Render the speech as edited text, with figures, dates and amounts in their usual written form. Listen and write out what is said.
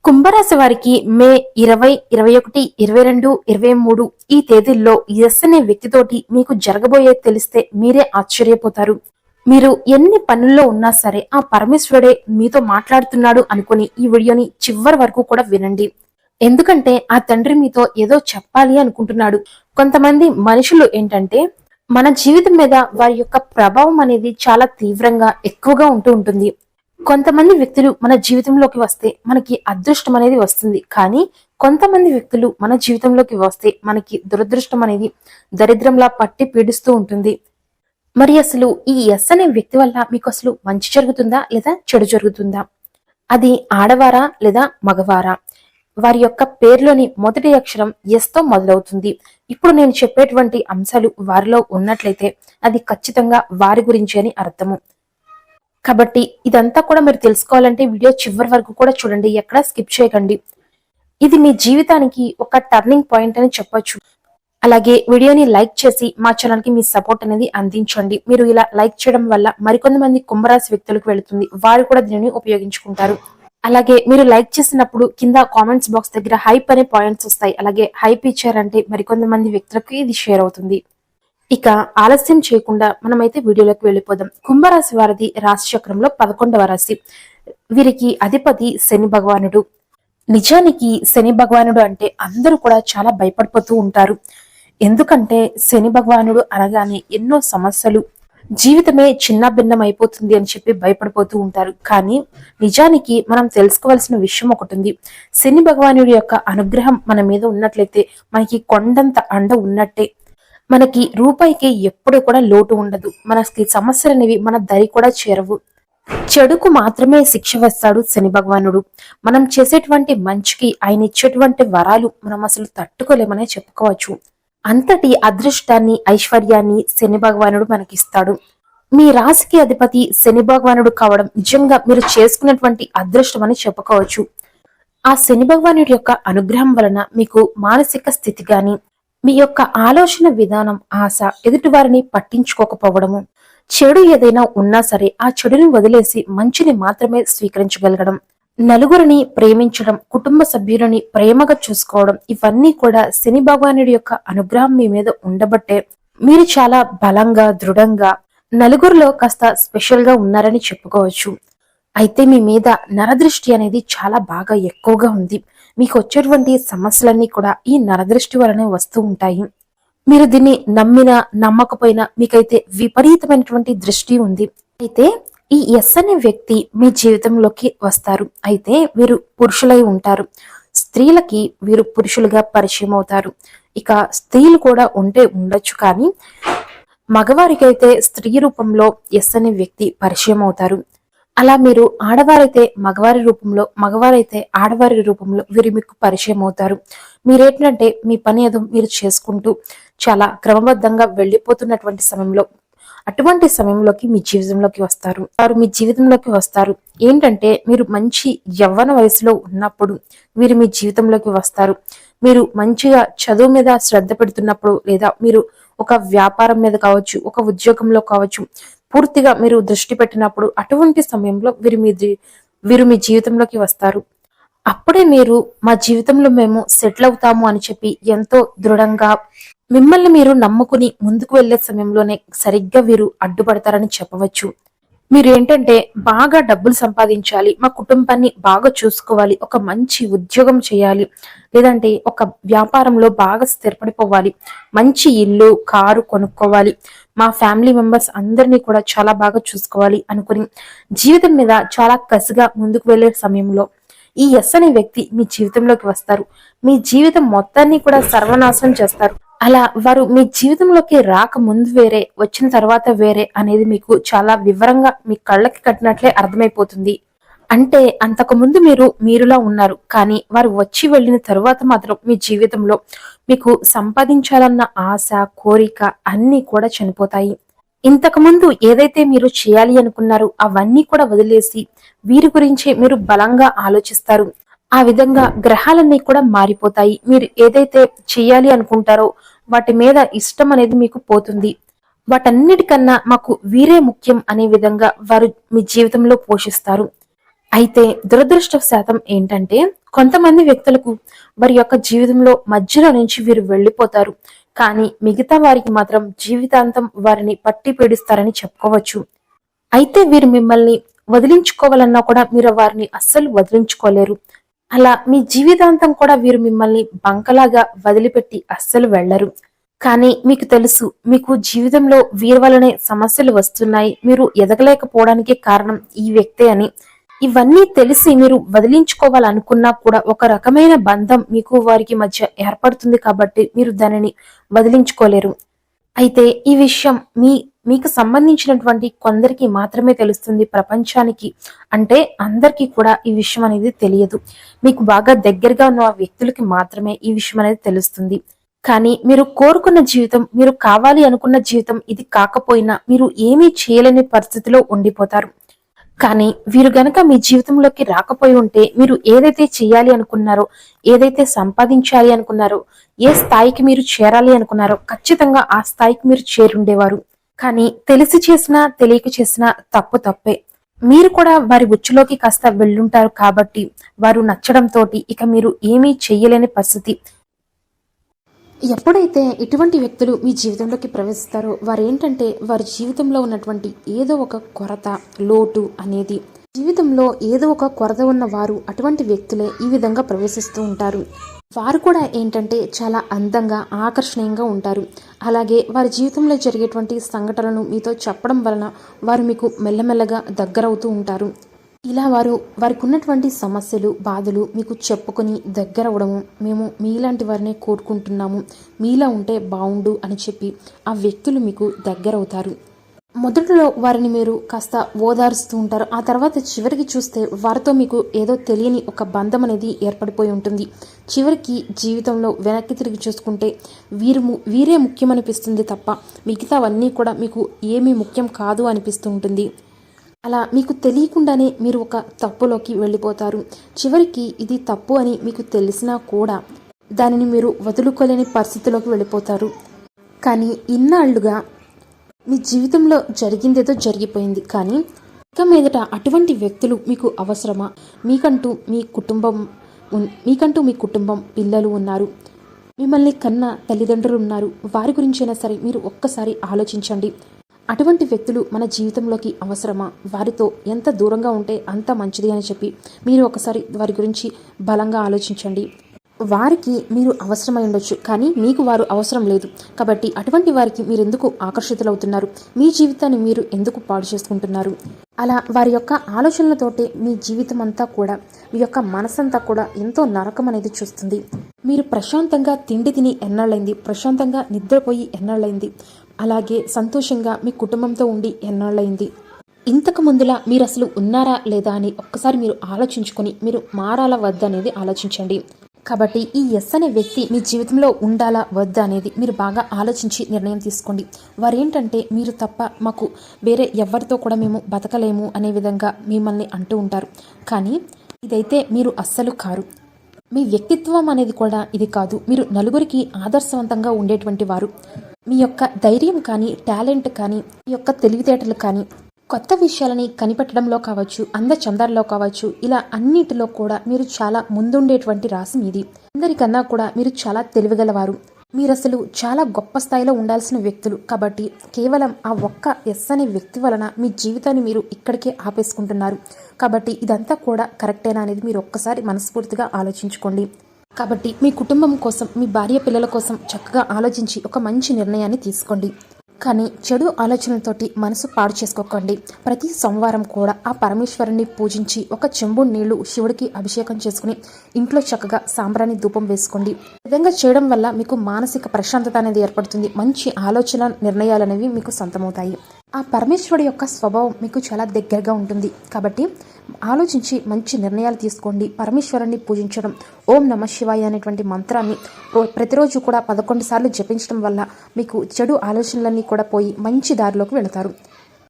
కుంభరాశి వారికి మే 20, 21, 22, 23 ఈ తేదీల్లో ఎస్ అనే వ్యక్తితోటి మీకు జరగబోయేది తెలిస్తే మీరే ఆశ్చర్యపోతారు. మీరు ఎన్ని పనుల్లో ఉన్నా సరే ఆ పరమేశ్వరుడే మీతో మాట్లాడుతున్నాడు అనుకుని ఈ వీడియోని చివరి వరకు కూడా వినండి. ఎందుకంటే ఆ తండ్రి మీతో ఏదో చెప్పాలి అనుకుంటున్నాడు. కొంతమంది మనుషులు ఏంటంటే మన జీవితం మీద వారి యొక్క ప్రభావం అనేది చాలా తీవ్రంగా ఎక్కువగా ఉంటుంది. కొంతమంది వ్యక్తులు మన జీవితంలోకి వస్తే మనకి అదృష్టం అనేది వస్తుంది. కానీ కొంతమంది వ్యక్తులు మన జీవితంలోకి వస్తే మనకి దురదృష్టం అనేది దరిద్రంలా పట్టి పీడిస్తూ ఉంటుంది. మరి అసలు ఈ ఎస్ అనే వ్యక్తి వల్ల మీకు అసలు మంచి జరుగుతుందా లేదా చెడు జరుగుతుందా? అది ఆడవారా లేదా మగవారా? వారి యొక్క పేర్లోని మొదటి అక్షరం ఎస్ తో మొదలవుతుంది. ఇప్పుడు నేను చెప్పేటువంటి అంశాలు వారిలో ఉన్నట్లయితే అది ఖచ్చితంగా వారి గురించి అని అర్థము. కాబట్టి ఇదంతా కూడా మీరు తెలుసుకోవాలంటే వీడియో చివరి వరకు కూడా చూడండి, ఎక్కడ స్కిప్ చేయకండి. ఇది మీ జీవితానికి ఒక టర్నింగ్ పాయింట్ అని చెప్పొచ్చు. అలాగే వీడియోని లైక్ చేసి మా ఛానల్ కి మీ సపోర్ట్ అనేది అందించండి. మీరు ఇలా లైక్ చేయడం వల్ల మరికొంతమంది కుంభరాశి వ్యక్తులకు వెళుతుంది, వారు కూడా దీనిని ఉపయోగించుకుంటారు. అలాగే మీరు లైక్ చేసినప్పుడు కింద కామెంట్స్ బాక్స్ దగ్గర హైప్ అనే పాయింట్స్ వస్తాయి. అలాగే హైప్ ఇచ్చారంటే మరికొంతమంది వ్యక్తులకు ఇది షేర్ అవుతుంది. ఇక ఆలస్యం చేయకుండా మనమైతే వీడియోలోకి వెళ్ళిపోదాం. కుంభరాశి వారిది రాశి చక్రంలో 11వ రాశి. వీరికి అధిపతి శని భగవానుడు. నిజానికి శని భగవానుడు అంటే అందరూ కూడా చాలా భయపడిపోతూ ఉంటారు. ఎందుకంటే శని భగవానుడు అనగానే ఎన్నో సమస్యలు, జీవితమే చిన్న భిన్నం అయిపోతుంది అని చెప్పి భయపడిపోతూ ఉంటారు. కానీ నిజానికి మనం తెలుసుకోవాల్సిన విషయం ఒకటి ఉంది. శని భగవానుడి యొక్క అనుగ్రహం మన మీద ఉన్నట్లయితే మనకి కొండంత అండ ఉన్నట్టే. మనకి రూపాయికి ఎప్పుడు కూడా లోటు ఉండదు. మనకి సమస్యలు అనేవి మన దరి కూడా చేరవు. చెడుకు మాత్రమే శిక్ష వేస్తాడు శని భగవానుడు. మనం చేసేటువంటి మంచికి ఆయన ఇచ్చేటువంటి వరాలు మనం అసలు తట్టుకోలేమనే చెప్పుకోవచ్చు. అంతటి అదృష్టాన్ని, ఐశ్వర్యాన్ని శని భగవానుడు మనకిస్తాడు. మీ రాశికి అధిపతి శని భగవానుడు కావడం నిజంగా మీరు చేసుకున్నటువంటి అదృష్టం అని చెప్పుకోవచ్చు. ఆ శని భగవానుడి యొక్క అనుగ్రహం వలన మీకు మానసిక స్థితి గాని, మీ యొక్క ఆలోచన విధానం, ఆశ, ఎదుటి వారిని పట్టించుకోకపోవడము, చెడు ఏదైనా ఉన్నా సరే ఆ చెడుని వదిలేసి మంచిని మాత్రమే స్వీకరించగలగడం, నలుగురిని ప్రేమించడం, కుటుంబ సభ్యులని ప్రేమగా చూసుకోవడం, ఇవన్నీ కూడా శని భగవానుడి యొక్క అనుగ్రహం మీ మీద ఉండబట్టే మీరు చాలా బలంగా, దృఢంగా, నలుగురిలో కాస్త స్పెషల్ గా ఉన్నారని చెప్పుకోవచ్చు. అయితే మీ మీద నరదృష్టి అనేది చాలా బాగా ఎక్కువగా ఉంది. మీకు వచ్చేటువంటి సమస్యలన్నీ కూడా ఈ నరదృష్టి వలనే వస్తూ ఉంటాయి. మీరు దీన్ని నమ్మినా నమ్మకపోయినా మీకైతే విపరీతమైనటువంటి దృష్టి ఉంది. అయితే ఈ ఎస్ అనే వ్యక్తి మీ జీవితంలోకి వస్తారు. అయితే వీరు పురుషులై ఉంటారు. స్త్రీలకి వీరు పురుషులుగా పరిచయం అవుతారు. ఇక స్త్రీలు కూడా ఉంటే ఉండొచ్చు, కానీ మగవారికైతే స్త్రీ రూపంలో ఎస్ అనే వ్యక్తి పరిచయం అవుతారు. అలా మీరు ఆడవారైతే మగవారి రూపంలో, మగవారైతే ఆడవారి రూపంలో వీరు మీకు పరిచయం అవుతారు. మీరేంటంటే మీ పని ఏదో మీరు చేసుకుంటూ చాలా క్రమబద్ధంగా వెళ్ళిపోతున్నటువంటి సమయంలో అటువంటి సమయంలోకి మీ జీవితంలోకి వస్తారు. వారు మీ జీవితంలోకి వస్తారు. ఏంటంటే మీరు మంచి యవ్వన వయసులో ఉన్నప్పుడు వీరు మీ జీవితంలోకి వస్తారు. మీరు మంచిగా చదువు మీద శ్రద్ధ పెడుతున్నప్పుడు, లేదా మీరు ఒక వ్యాపారం మీద కావచ్చు, ఒక ఉద్యోగంలో కావచ్చు, పూర్తిగా మీరు దృష్టి పెట్టినప్పుడు అటువంటి సమయంలో వీరు మీ జీవితంలోకి వస్తారు. అప్పుడే మీరు మా జీవితంలో మేము సెటిల్ అవుతాము అని చెప్పి ఎంతో దృఢంగా మిమ్మల్ని మీరు నమ్ముకుని ముందుకు వెళ్లే సమయంలోనే సరిగ్గా వీరు అడ్డుపడతారని చెప్పవచ్చు. మీరు ఏంటంటే బాగా డబ్బులు సంపాదించాలి, మా కుటుంబాన్ని బాగా చూసుకోవాలి, ఒక మంచి ఉద్యోగం చేయాలి, లేదంటే ఒక వ్యాపారంలో బాగా స్థిరపడిపోవాలి, మంచి ఇల్లు, కారు కొనుక్కోవాలి, మా ఫ్యామిలీ మెంబర్స్ అందరినీ కూడా చాలా బాగా చూసుకోవాలి అనుకుని జీవితం మీద చాలా కసిగా ముందుకు వెళ్లే సమయంలో ఈ ఎస్ అనే వ్యక్తి మీ జీవితంలోకి వస్తారు. మీ జీవితం మొత్తాన్ని కూడా సర్వనాశనం చేస్తారు. అలా వారు మీ జీవితంలోకి రాక ముందు వేరే, వచ్చిన తర్వాత వేరే అనేది మీకు చాలా వివరంగా మీ కళ్ళకి కట్టినట్లే అర్థమైపోతుంది. అంటే అంతకు ముందు మీరులా ఉన్నారు, కానీ వారు వచ్చి వెళ్ళిన తరువాత మాత్రం మీ జీవితంలో మీకు సంపాదించాలన్న ఆశ, కోరిక అన్నీ కూడా చనిపోతాయి. ఇంతకు ముందు ఏదైతే మీరు చేయాలి అనుకున్నారో అవన్నీ కూడా వదిలేసి వీరి గురించి మీరు బలంగా ఆలోచిస్తారు. ఆ విధంగా గ్రహాలన్నీ కూడా మారిపోతాయి. మీరు ఏదైతే చేయాలి అనుకుంటారో వాటి మీద ఇష్టం అనేది మీకు పోతుంది. వాటన్నిటికన్నా మాకు వీరే ముఖ్యం అనే విధంగా వారు మీ జీవితంలో పోషిస్తారు. అయితే దురదృష్టవశాతం ఏంటంటే కొంతమంది వ్యక్తులకు వారి యొక్క జీవితంలో మధ్యలో నుంచి వీరు వెళ్ళిపోతారు. కానీ మిగతా వారికి మాత్రం జీవితాంతం వారిని పట్టి పీడిస్తారని చెప్పుకోవచ్చు. అయితే వీరు మిమ్మల్ని వదిలించుకోవాలన్నా కూడా మీరు వారిని అస్సలు వదిలించుకోలేరు. అలా మీ జీవితాంతం కూడా వీరు మిమ్మల్ని బంకలాగా వదిలిపెట్టి అస్సలు వెళ్లరు. కానీ మీకు తెలుసు, మీకు జీవితంలో వీరి వల్లనే సమస్యలు వస్తున్నాయి, మీరు ఎదగలేకపోవడానికి కారణం ఈ వ్యక్తే అని. ఇవన్నీ తెలిసి మీరు వదిలించుకోవాలనుకున్నా కూడా ఒక రకమైన బంధం మీకు వారికి మధ్య ఏర్పడుతుంది కాబట్టి మీరు దానిని వదిలించుకోలేరు. అయితే ఈ విషయం మీకు సంబంధించినటువంటి కొందరికి మాత్రమే తెలుస్తుంది. ప్రపంచానికి అంటే అందరికీ కూడా ఈ విషయం అనేది తెలియదు. మీకు బాగా దగ్గరగా ఉన్న ఆ వ్యక్తులకి మాత్రమే ఈ విషయం అనేది తెలుస్తుంది. కానీ మీరు కోరుకున్న జీవితం, మీరు కావాలి అనుకున్న జీవితం ఇది కాకపోయినా మీరు ఏమీ చేయలేని పరిస్థితిలో ఉండిపోతారు. కానీ వీరు గనక మీ జీవితంలోకి రాకపోయి ఉంటే మీరు ఏదైతే చేయాలి అనుకున్నారో, ఏదైతే సంపాదించాలి అనుకున్నారో, ఏ స్థాయికి మీరు చేరాలి అనుకున్నారో ఖచ్చితంగా ఆ స్థాయికి మీరు చేరుండేవారు. కానీ తెలిసి చేసినా తెలియక చేసినా తప్పు తప్పే. మీరు కూడా వారి ఉచ్చులోకి కాస్త వెళ్ళుంటారు కాబట్టి వారు నచ్చడంతో ఇక మీరు ఏమీ చెయ్యలేని పరిస్థితి. ఎప్పుడైతే ఇటువంటి వ్యక్తులు మీ జీవితంలోకి ప్రవేశిస్తారో వారేంటంటే వారి జీవితంలో ఉన్నటువంటి ఏదో ఒక కొరత, లోటు అనేది, జీవితంలో ఏదో ఒక కొరత ఉన్న వారు అటువంటి వ్యక్తులే ఈ విధంగా ప్రవేశిస్తూ ఉంటారు. వారు కూడా ఏంటంటే చాలా అందంగా, ఆకర్షణీయంగా ఉంటారు. అలాగే వారి జీవితంలో జరిగేటువంటి సంఘటనలను మీతో చెప్పడం వలన వారు మీకు మెల్లమెల్లగా దగ్గరవుతూ ఉంటారు. ఇలా వారికి ఉన్నటువంటి సమస్యలు, బాధలు మీకు చెప్పుకొని దగ్గరవడము, మేము మీలాంటి వారినే కోరుకుంటున్నాము, మీలా ఉంటే బాగుండు అని చెప్పి ఆ వ్యక్తులు మీకు దగ్గరవుతారు. మొదట్లో వారిని మీరు కాస్త ఓదారుస్తూ ఉంటారు. ఆ తర్వాత చివరికి చూస్తే వారితో మీకు ఏదో తెలియని ఒక బంధం అనేది ఏర్పడిపోయి ఉంటుంది. చివరికి జీవితంలో వెనక్కి తిరిగి చూసుకుంటే వీరే ముఖ్యమనిపిస్తుంది తప్ప మిగతావన్నీ కూడా మీకు ఏమీ ముఖ్యం కాదు అనిపిస్తూ ఉంటుంది. అలా మీకు తెలియకుండానే మీరు ఒక తప్పులోకి వెళ్ళిపోతారు. చివరికి ఇది తప్పు అని మీకు తెలిసినా కూడా దానిని మీరు వదులుకోలేని పరిస్థితిలోకి వెళ్ళిపోతారు. కానీ ఇన్నాళ్లుగా మీ జీవితంలో జరిగిందేదో జరిగిపోయింది. కానీ ఇక మీదట అటువంటి వ్యక్తులు మీకు అవసరమా? మీకంటూ మీ కుటుంబం, పిల్లలు ఉన్నారు, మిమ్మల్ని కన్న తల్లిదండ్రులు ఉన్నారు. వారి గురించైనా సరే మీరు ఒక్కసారి ఆలోచించండి. అటువంటి వ్యక్తులు మన జీవితంలోకి అవసరమా? వారితో ఎంత దూరంగా ఉంటే అంత మంచిది అని చెప్పి మీరు ఒకసారి వారి గురించి బలంగా ఆలోచించండి. వారికి మీరు అవసరమై ఉండొచ్చు, కానీ మీకు వారు అవసరం లేదు. కాబట్టి అటువంటి వారికి మీరు ఎందుకు ఆకర్షితులవుతున్నారు? మీ జీవితాన్ని మీరు ఎందుకు పాడు చేసుకుంటున్నారు? అలా వారి యొక్క ఆలోచనలతోటే మీ జీవితం అంతా కూడా, మీ యొక్క మనసంతా కూడా ఎంతో నరకం అనేది చూస్తుంది. మీరు ప్రశాంతంగా తిండి తిని ఎన్నాళ్ళైంది? ప్రశాంతంగా నిద్రపోయి ఎన్నాళ్ళైంది? అలాగే సంతోషంగా మీ కుటుంబంతో ఉండి ఎన్నాళ్ళైంది? ఇంతకు ముందులా మీరు అసలు ఉన్నారా లేదా అని ఒక్కసారి మీరు ఆలోచించుకొని మీరు మారాలా వద్దా అనేది ఆలోచించండి. కాబట్టి ఈ ఎస్ అనే వ్యక్తి మీ జీవితంలో ఉండాలా వద్దా అనేది మీరు బాగా ఆలోచించి నిర్ణయం తీసుకోండి. వారేంటంటే మీరు తప్ప మాకు వేరే ఎవరితో కూడా మేము బతకలేము అనే విధంగా మిమ్మల్ని అంటూ ఉంటారు. కానీ ఇదైతే మీరు అస్సలు కారు. మీ వ్యక్తిత్వం అనేది కూడా ఇది కాదు. మీరు నలుగురికి ఆదర్శవంతంగా ఉండేటువంటి వారు. మీ యొక్క ధైర్యం కానీ, టాలెంట్ కానీ, మీ యొక్క తెలివితేటలు కానీ, కొత్త విషయాలని కనిపెట్టడంలో కావచ్చు, అందచందాల్లో కావచ్చు, ఇలా అన్నిటిలో కూడా మీరు చాలా ముందుండేటువంటి రాశి మీది. అందరికన్నా కూడా మీరు చాలా తెలివిగలవారు. మీరసలు చాలా గొప్ప స్థాయిలో ఉండాల్సిన వ్యక్తులు. కాబట్టి కేవలం ఆ ఒక్క ఎస్ అనే వ్యక్తి వలన మీ జీవితాన్ని మీరు ఇక్కడికే ఆపేసుకుంటున్నారు. కాబట్టి ఇదంతా కూడా కరెక్టేనా అనేది మీరు ఒక్కసారి మనస్ఫూర్తిగా ఆలోచించుకోండి. కాబట్టి మీ కుటుంబం కోసం, మీ భార్య పిల్లల కోసం చక్కగా ఆలోచించి ఒక మంచి నిర్ణయాన్ని తీసుకోండి. కానీ చెడు ఆలోచనలతోటి మనసు పాడు చేసుకోకండి. ప్రతి సోమవారం కూడా ఆ పరమేశ్వరుని పూజించి ఒక చెంబు నీళ్లు శివుడికి అభిషేకం చేసుకుని ఇంట్లో చక్కగా సాంబ్రాణి ధూపం వేసుకోండి. ఈ విధంగా చేయడం వల్ల మీకు మానసిక ప్రశాంతత అనేది ఏర్పడుతుంది. మంచి ఆలోచన, నిర్ణయాలు అనేవి మీకు సొంతమవుతాయి. ఆ పరమేశ్వరుడి యొక్క స్వభావం మీకు చాలా దగ్గరగా ఉంటుంది. కాబట్టి ఆలోచించి మంచి నిర్ణయాలు తీసుకోండి. పరమేశ్వరుని పూజించడం, ఓం నమ శివాయ అనేటువంటి మంత్రాన్ని ప్రతిరోజు కూడా 11 సార్లు జపించడం వల్ల మీకు చెడు ఆలోచనలన్నీ కూడా పోయి మంచి దారిలోకి వెళతారు.